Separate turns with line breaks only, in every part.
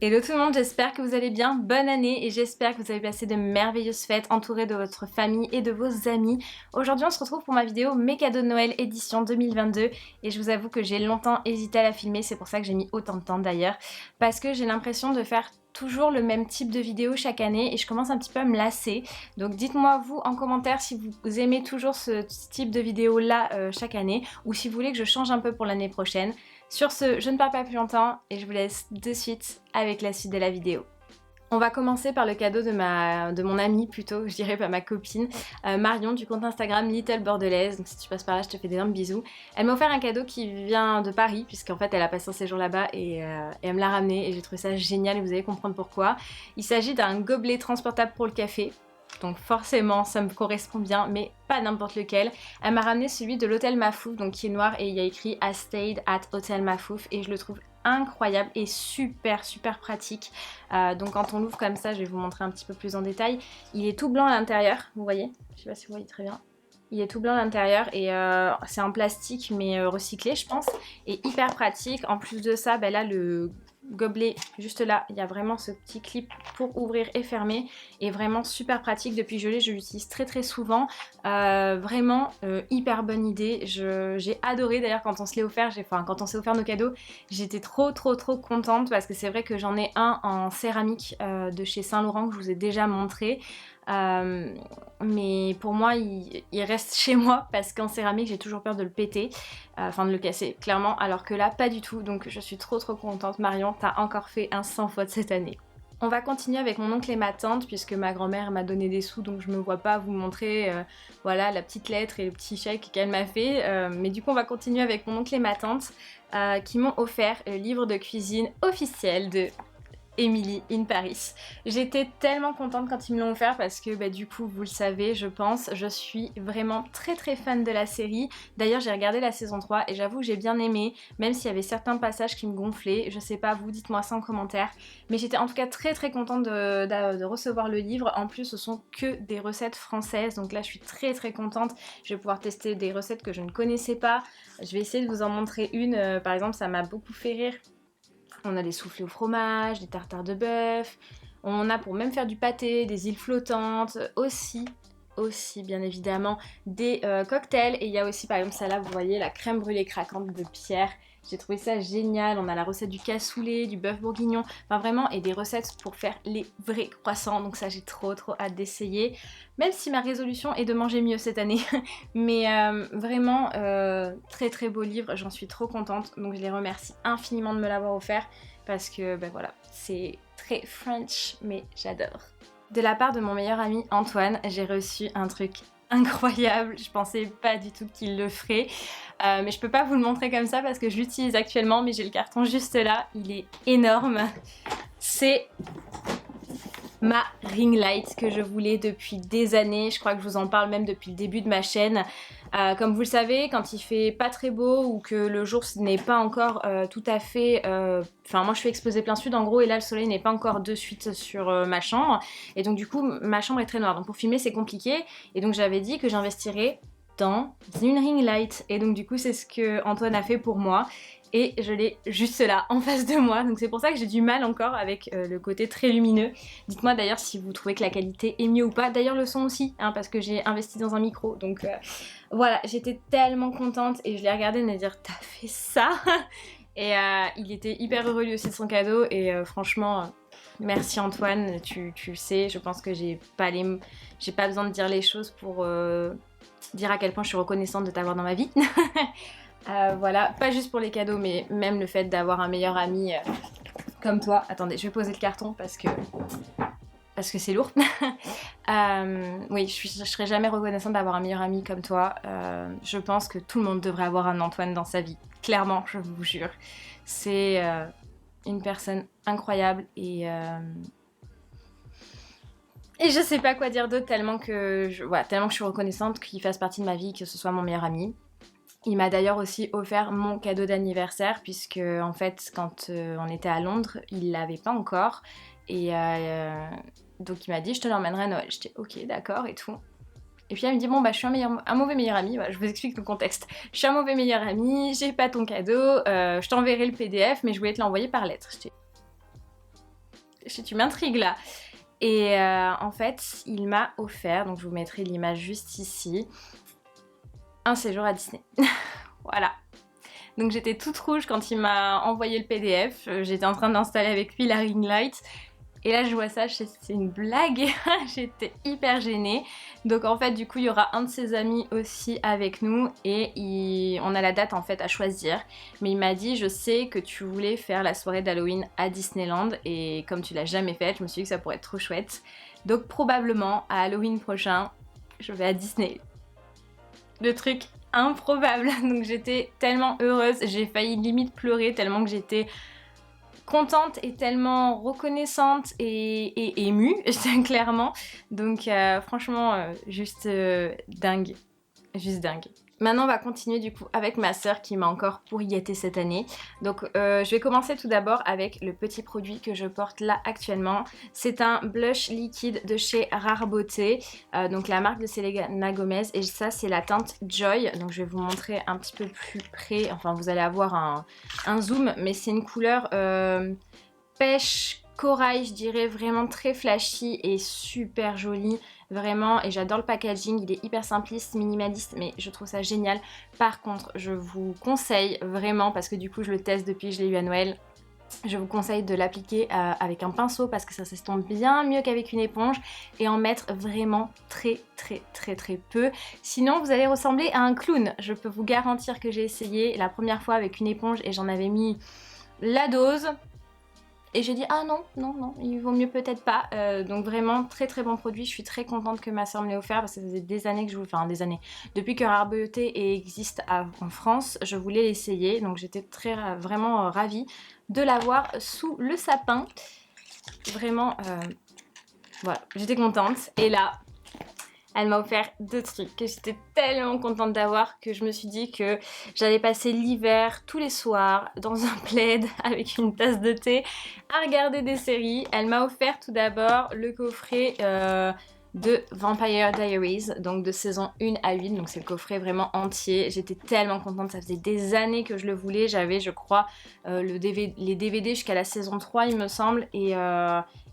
Hello tout le monde, j'espère que vous allez bien, bonne année et j'espère que vous avez passé de merveilleuses fêtes entourées de votre famille et de vos amis. Aujourd'hui on se retrouve pour ma vidéo Mes cadeaux de Noël édition 2022 et je vous avoue que j'ai longtemps hésité à la filmer, c'est pour ça que j'ai mis autant de temps d'ailleurs, parce que j'ai l'impression de faire toujours le même type de vidéo chaque année et je commence un petit peu à me lasser. Donc dites-moi vous en commentaire si vous aimez toujours ce type de vidéo là chaque année ou si vous voulez que je change un peu pour l'année prochaine. Sur ce, je ne parle pas plus longtemps et je vous laisse de suite avec la suite de la vidéo. On va commencer par le cadeau de mon amie plutôt, je dirais pas ma copine, Marion du compte Instagram Little Bordelaise, donc si tu passes par là je te fais d'énormes bisous. Elle m'a offert un cadeau qui vient de Paris, puisqu'en fait elle a passé un séjour là-bas et elle me l'a ramené et j'ai trouvé ça génial et vous allez comprendre pourquoi. Il s'agit d'un gobelet transportable pour le café. Donc forcément ça me correspond bien, mais pas n'importe lequel. Elle m'a ramené celui de l'hôtel Mafouf, donc qui est noir et il y a écrit I stayed at Hotel Mafouf et je le trouve incroyable et super pratique. Donc quand on l'ouvre comme ça, je vais vous montrer un petit peu plus en détail. Il est tout blanc à l'intérieur, vous voyez, je sais pas si vous voyez très bien. Il est tout blanc à l'intérieur et c'est en plastique mais recyclé je pense et hyper pratique. En plus de ça, ben là le gobelet juste là, il y a vraiment ce petit clip pour ouvrir et fermer et vraiment super pratique. Depuis que je l'utilise très souvent. Vraiment hyper bonne idée. J'ai adoré d'ailleurs quand on se l'est offert, quand on s'est offert nos cadeaux, j'étais trop contente parce que c'est vrai que j'en ai un en céramique de chez Saint Laurent que je vous ai déjà montré. Mais pour moi il reste chez moi parce qu'en céramique j'ai toujours peur de le péter, enfin de le casser clairement, alors que là pas du tout, donc je suis trop contente. Marion, t'as encore fait un sans faute cette année. On va continuer avec mon oncle et ma tante puisque ma grand-mère m'a donné des sous, donc je me vois pas vous montrer voilà la petite lettre et le petit chèque qu'elle m'a fait, mais du coup on va continuer avec mon oncle et ma tante qui m'ont offert le livre de cuisine officiel de Emily in Paris. J'étais tellement contente quand ils me l'ont offert parce que du coup vous le savez je pense, je suis vraiment très fan de la série. D'ailleurs j'ai regardé la saison 3 et j'avoue que j'ai bien aimé, même s'il y avait certains passages qui me gonflaient, je sais pas vous, dites-moi ça en commentaire, mais j'étais en tout cas très contente de recevoir le livre. En plus ce sont que des recettes françaises, donc là je suis très contente, je vais pouvoir tester des recettes que je ne connaissais pas. Je vais essayer de vous en montrer une, par exemple ça m'a beaucoup fait rire. On a des soufflés au fromage, des tartares de bœuf, on a pour même faire du pâté, des îles flottantes, aussi bien évidemment des cocktails, et il y a aussi par exemple celle-là, vous voyez, la crème brûlée craquante de Pierre. J'ai trouvé ça génial. On a la recette du cassoulet, du bœuf bourguignon, enfin vraiment, et des recettes pour faire les vrais croissants, donc ça j'ai trop hâte d'essayer, même si ma résolution est de manger mieux cette année. Mais vraiment très beau livre, j'en suis trop contente, donc je les remercie infiniment de me l'avoir offert parce que voilà, c'est très French mais j'adore. De la part de mon meilleur ami Antoine, j'ai reçu un truc incroyable, je pensais pas du tout qu'il le ferait, mais je peux pas vous le montrer comme ça parce que je l'utilise actuellement, mais j'ai le carton juste là, il est énorme. C'est ma ring light que je voulais depuis des années, je crois que je vous en parle même depuis le début de ma chaîne. Comme vous le savez, quand il fait pas très beau ou que le jour n'est pas encore tout à fait... Enfin moi je suis exposée plein sud en gros et là le soleil n'est pas encore de suite sur ma chambre. Et donc du coup ma chambre est très noire, donc pour filmer c'est compliqué. Et donc j'avais dit que j'investirais dans une ring light. Et donc du coup c'est ce que Antoine a fait pour moi. Et je l'ai juste là, en face de moi. Donc c'est pour ça que j'ai du mal encore avec le côté très lumineux. Dites-moi d'ailleurs si vous trouvez que la qualité est mieux ou pas. D'ailleurs le son aussi, hein, parce que j'ai investi dans un micro. Donc voilà, j'étais tellement contente et je l'ai regardé et me dire t'as fait ça. Et il était hyper heureux lui aussi de son cadeau. Et franchement, merci Antoine, tu le sais. Je pense que j'ai pas besoin de dire les choses pour dire à quel point je suis reconnaissante de t'avoir dans ma vie. Voilà, pas juste pour les cadeaux, mais même le fait d'avoir un meilleur ami comme toi. Attendez, je vais poser le carton parce que c'est lourd. Oui, je serai jamais reconnaissante d'avoir un meilleur ami comme toi. Je pense que tout le monde devrait avoir un Antoine dans sa vie. Clairement, je vous jure. C'est une personne incroyable et je sais pas quoi dire d'autre tellement que je suis reconnaissante qu'il fasse partie de ma vie, que ce soit mon meilleur ami. Il m'a d'ailleurs aussi offert mon cadeau d'anniversaire puisque en fait quand on était à Londres, il l'avait pas encore et donc il m'a dit je te l'emmènerai à Noël. J'étais ok d'accord et tout. Et puis elle me dit bon bah je suis un mauvais meilleur ami, voilà, je vous explique le contexte. Je suis un mauvais meilleur ami, j'ai pas ton cadeau, je t'enverrai le PDF mais je voulais te l'envoyer par lettre. tu m'intrigues là. Et en fait, il m'a offert, donc je vous mettrai l'image juste ici, un séjour à Disney. Voilà. Donc j'étais toute rouge quand il m'a envoyé le PDF. J'étais en train d'installer avec lui la ring light. Et là je vois ça, c'est une blague. J'étais hyper gênée. Donc en fait du coup il y aura un de ses amis aussi avec nous et on a la date en fait à choisir. Mais il m'a dit je sais que tu voulais faire la soirée d'Halloween à Disneyland et comme tu l'as jamais faite, je me suis dit que ça pourrait être trop chouette. Donc probablement à Halloween prochain, je vais à Disney. Le truc improbable. Donc j'étais tellement heureuse, j'ai failli limite pleurer tellement que j'étais contente et tellement reconnaissante et émue, clairement. Donc franchement, juste dingue. Juste dingue. Maintenant, on va continuer du coup avec ma sœur qui m'a encore pourrietté cette année. Donc, je vais commencer tout d'abord avec le petit produit que je porte là actuellement. C'est un blush liquide de chez Rare Beauté, donc la marque de Selena Gomez. Et ça, c'est la teinte Joy. Donc, je vais vous montrer un petit peu plus près. Enfin, vous allez avoir un zoom, mais c'est une couleur pêche corail, je dirais, vraiment très flashy et super jolie. Vraiment, et j'adore le packaging, il est hyper simpliste, minimaliste, mais je trouve ça génial. Par contre, je vous conseille vraiment, parce que du coup je le teste depuis que je l'ai eu à Noël, je vous conseille de l'appliquer avec un pinceau parce que ça s'estompe bien mieux qu'avec une éponge et en mettre vraiment très peu. Sinon vous allez ressembler à un clown. Je peux vous garantir que j'ai essayé la première fois avec une éponge et j'en avais mis la dose. Et j'ai dit ah non, il vaut mieux peut-être pas. Donc vraiment très bon produit. Je suis très contente que ma soeur me l'ait offert parce que ça faisait des années que je voulais, enfin des années, depuis que Rare Beauté existe en France, je voulais l'essayer. Donc j'étais vraiment ravie de l'avoir sous le sapin. Vraiment, voilà, j'étais contente. Et là, elle m'a offert 2 trucs que j'étais tellement contente d'avoir que je me suis dit que j'allais passer l'hiver tous les soirs dans un plaid avec une tasse de thé à regarder des séries. Elle m'a offert tout d'abord le coffret de Vampire Diaries, donc de saison 1 à 8, donc c'est le coffret vraiment entier. J'étais tellement contente, ça faisait des années que je le voulais. J'avais, je crois, les DVD jusqu'à la saison 3 il me semble,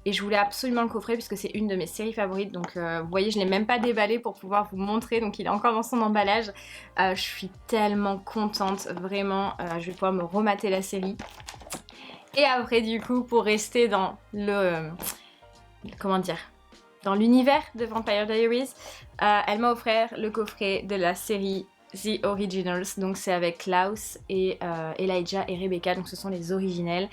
et je voulais absolument le coffret puisque c'est une de mes séries favorites. Donc vous voyez, je ne l'ai même pas déballé pour pouvoir vous montrer. Donc il est encore dans son emballage. Je suis tellement contente, vraiment. Je vais pouvoir me remater la série. Et après du coup, pour rester dans le... comment dire, dans l'univers de Vampire Diaries, elle m'a offert le coffret de la série The Originals. Donc c'est avec Klaus et Elijah et Rebecca. Donc ce sont les originels,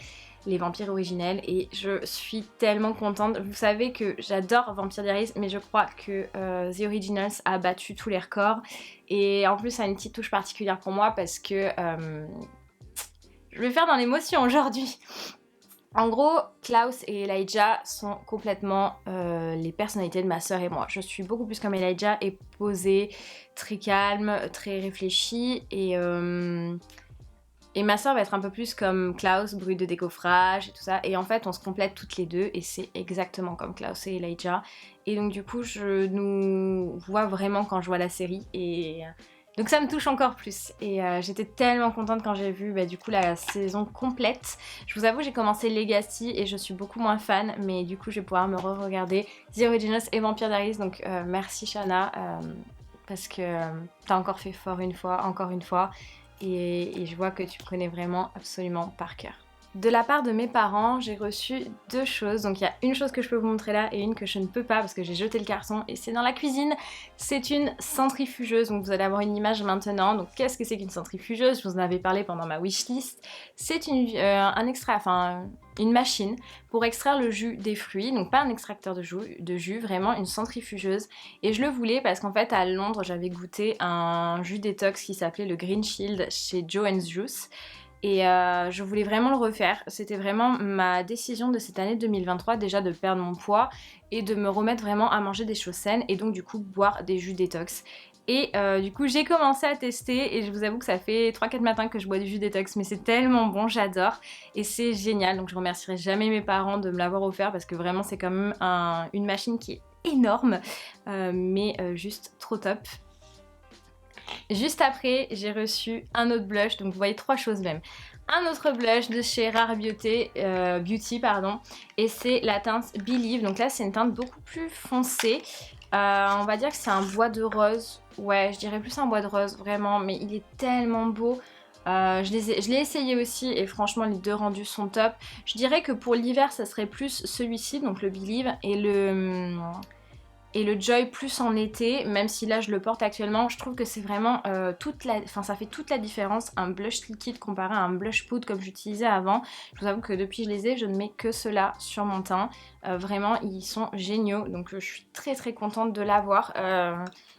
les vampires originels, et je suis tellement contente. Vous savez que j'adore Vampire Diaries, mais je crois que The Originals a battu tous les records, et en plus ça a une petite touche particulière pour moi parce que je vais faire dans l'émotion aujourd'hui. En gros, Klaus et Elijah sont complètement les personnalités de ma sœur et moi. Je suis beaucoup plus comme Elijah, et posée, très calme, très réfléchie, et ma soeur va être un peu plus comme Klaus, brute de décoffrage et tout ça. Et en fait, on se complète toutes les deux et c'est exactement comme Klaus et Elijah. Et donc du coup, je nous vois vraiment quand je vois la série. Et donc ça me touche encore plus. Et j'étais tellement contente quand j'ai vu du coup la saison complète. Je vous avoue, j'ai commencé Legacy et je suis beaucoup moins fan. Mais du coup, je vais pouvoir me re-regarder The Originals et Vampire Diaries. Donc merci Shana. Parce que t'as encore fait fort encore une fois. Et je vois que tu connais vraiment absolument par cœur. De la part de mes parents, j'ai reçu 2 choses. Donc il y a une chose que je peux vous montrer là et une que je ne peux pas parce que j'ai jeté le carton et c'est dans la cuisine. C'est une centrifugeuse, donc vous allez avoir une image maintenant. Donc qu'est-ce que c'est qu'une centrifugeuse? Je vous en avais parlé pendant ma wishlist. C'est une machine pour extraire le jus des fruits, donc pas un extracteur de jus, vraiment une centrifugeuse. Et je le voulais parce qu'en fait à Londres j'avais goûté un jus détox qui s'appelait le Green Shield chez Joanne's Juice. Et je voulais vraiment le refaire. C'était vraiment ma décision de cette année 2023, déjà de perdre mon poids et de me remettre vraiment à manger des choses saines et donc du coup boire des jus détox. Et du coup j'ai commencé à tester et je vous avoue que ça fait 3-4 matins que je bois du jus détox, mais c'est tellement bon, j'adore et c'est génial. Donc je remercierai jamais mes parents de me l'avoir offert parce que vraiment c'est quand même une machine qui est énorme, mais juste trop top. Juste après, j'ai reçu un autre blush, donc vous voyez 3 choses même. un autre blush de chez Rare Beauty, pardon, et c'est la teinte Believe. Donc là c'est une teinte beaucoup plus foncée, on va dire que c'est un bois de rose, ouais je dirais plus un bois de rose vraiment, mais il est tellement beau. Je l'ai essayé aussi et franchement les deux rendus sont top. Je dirais que pour l'hiver ça serait plus celui-ci, donc le Believe, et le Joy plus en été, même si là je le porte actuellement. Je trouve que c'est vraiment ça fait toute la différence, un blush liquide comparé à un blush poudre comme j'utilisais avant. Je vous avoue que depuis que je les ai, je ne mets que ceux-là sur mon teint. Vraiment ils sont géniaux, donc je suis très très contente de l'avoir.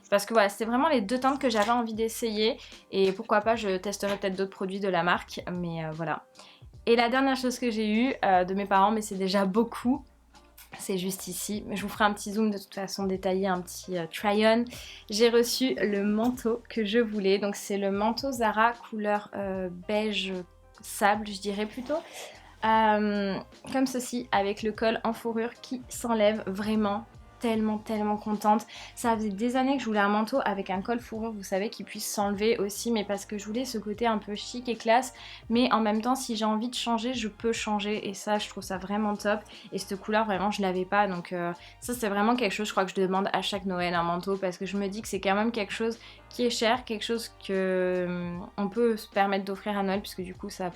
Parce que voilà, c'était vraiment les deux teintes que j'avais envie d'essayer. Et pourquoi pas, je testerai peut-être d'autres produits de la marque. Mais voilà. Et la dernière chose que j'ai eue de mes parents, mais c'est déjà beaucoup, c'est juste ici. Je vous ferai un petit zoom de toute façon détaillé, un petit try-on. J'ai reçu le manteau que je voulais. Donc c'est le manteau Zara couleur beige sable, je dirais plutôt. Comme ceci, avec le col en fourrure qui s'enlève, vraiment tellement contente. Ça faisait des années que je voulais un manteau avec un col fourrure, vous savez, qui puisse s'enlever aussi, mais parce que je voulais ce côté un peu chic et classe, mais en même temps si j'ai envie de changer, je peux changer, et ça je trouve ça vraiment top. Et cette couleur vraiment je l'avais pas, donc ça c'est vraiment quelque chose, je crois que je demande à chaque Noël un manteau, parce que je me dis que c'est quand même quelque chose qui est cher, quelque chose que on peut se permettre d'offrir à Noël, puisque du coup ça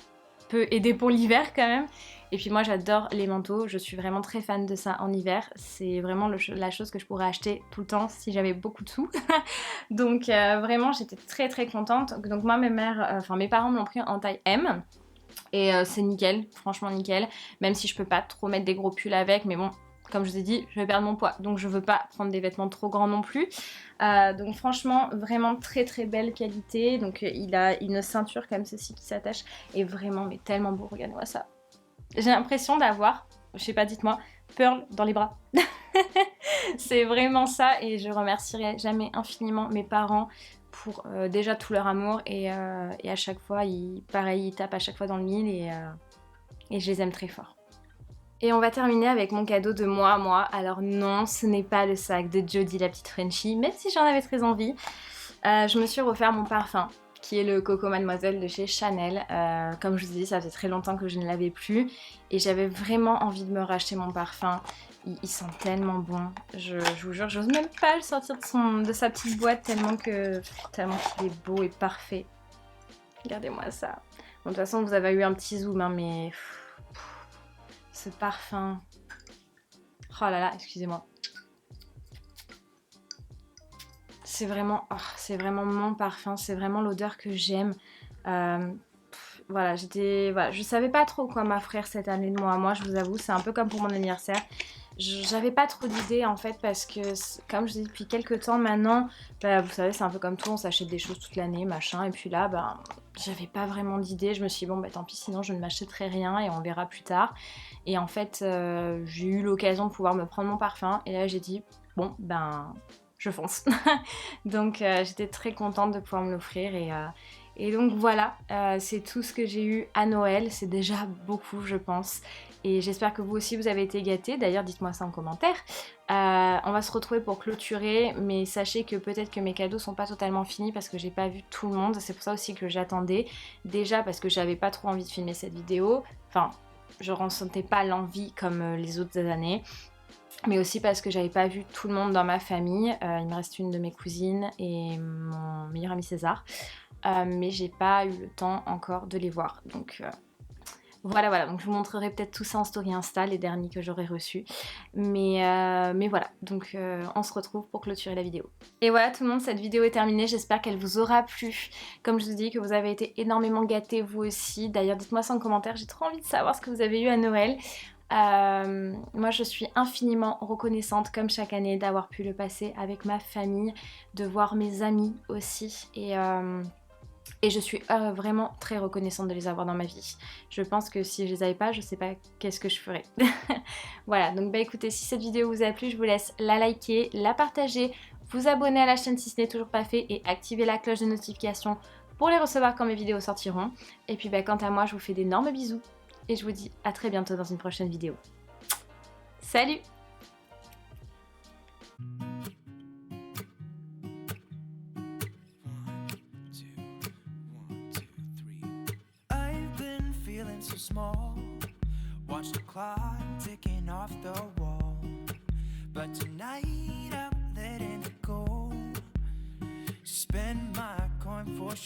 peut aider pour l'hiver quand même. Et puis moi j'adore les manteaux, je suis vraiment très fan de ça en hiver. C'est vraiment la chose que je pourrais acheter tout le temps si j'avais beaucoup de sous. Donc vraiment j'étais très contente. Donc moi mes parents me l'ont pris en taille M. Et c'est nickel, franchement nickel. Même si je peux pas trop mettre des gros pulls avec, mais bon, comme je vous ai dit, je vais perdre mon poids, donc je veux pas prendre des vêtements trop grands non plus. Donc franchement, vraiment très belle qualité. Donc il a une ceinture comme ceci qui s'attache, et vraiment, mais tellement beau, regardez-moi ça. J'ai l'impression d'avoir, je sais pas, dites-moi, Pearl dans les bras. C'est vraiment ça, et je remercierai jamais infiniment mes parents pour déjà tout leur amour, et à chaque fois, pareil, ils tapent à chaque fois dans le mille, et je les aime très fort. Et on va terminer avec mon cadeau de moi à moi. Alors non, ce n'est pas le sac de Jodie la petite Frenchie, même si j'en avais très envie. Je me suis offert mon parfum, qui est le Coco Mademoiselle de chez Chanel. Comme je vous ai dit, ça faisait très longtemps que je ne l'avais plus, et j'avais vraiment envie de me racheter mon parfum. Il sent tellement bon, je vous jure, j'ose même pas le sortir de sa petite boîte tellement qu'il est beau et parfait. Regardez-moi ça. Bon, de toute façon, vous avez eu un petit zoom, hein, mais ce parfum. Oh là là, excusez-moi. C'est vraiment mon parfum, c'est vraiment l'odeur que j'aime. Voilà, je savais pas trop quoi m'offrir cette année de moi à moi, je vous avoue, c'est un peu comme pour mon anniversaire. J'avais pas trop d'idées en fait, parce que comme je dis depuis quelques temps maintenant, bah, vous savez, c'est un peu comme tout, on s'achète des choses toute l'année, machin, et puis là, bah, j'avais pas vraiment d'idées. Je me suis dit bon bah tant pis, sinon je ne m'achèterai rien et on verra plus tard. Et en fait, j'ai eu l'occasion de pouvoir me prendre mon parfum, et là j'ai dit bon ben je fonce. Donc j'étais très contente de pouvoir me l'offrir, et donc voilà, c'est tout ce que j'ai eu à Noël. C'est déjà beaucoup, je pense. Et j'espère que vous aussi vous avez été gâtés. D'ailleurs, dites-moi ça en commentaire. On va se retrouver pour clôturer, mais sachez que peut-être que mes cadeaux sont pas totalement finis parce que j'ai pas vu tout le monde. C'est pour ça aussi que j'attendais. Déjà parce que j'avais pas trop envie de filmer cette vidéo. Enfin, je ressentais pas l'envie comme les autres années. Mais aussi parce que j'avais pas vu tout le monde dans ma famille. Il me reste une de mes cousines et mon meilleur ami César. Mais j'ai pas eu le temps encore de les voir. Donc voilà, donc je vous montrerai peut-être tout ça en story Insta, les derniers que j'aurai reçus. Mais voilà, donc on se retrouve pour clôturer la vidéo. Et voilà tout le monde, cette vidéo est terminée, j'espère qu'elle vous aura plu. Comme je vous dis, que vous avez été énormément gâtés vous aussi. D'ailleurs, dites-moi ça en commentaire, j'ai trop envie de savoir ce que vous avez eu à Noël. Moi je suis infiniment reconnaissante comme chaque année d'avoir pu le passer avec ma famille, de voir mes amis aussi, et je suis vraiment très reconnaissante de les avoir dans ma vie. Je pense que si je les avais pas, je sais pas qu'est-ce que je ferais. Voilà, donc bah écoutez, si cette vidéo vous a plu, je vous laisse la liker, la partager, vous abonner à la chaîne si ce n'est toujours pas fait, et activer la cloche de notification pour les recevoir quand mes vidéos sortiront. Et puis bah quant à moi, je vous fais d'énormes bisous, et je vous dis à très bientôt dans une prochaine vidéo. Salut!
I've been feeling so small. Watch the clock ticking off the wall. But tonight I'm letting it go. Spend my coin for sure.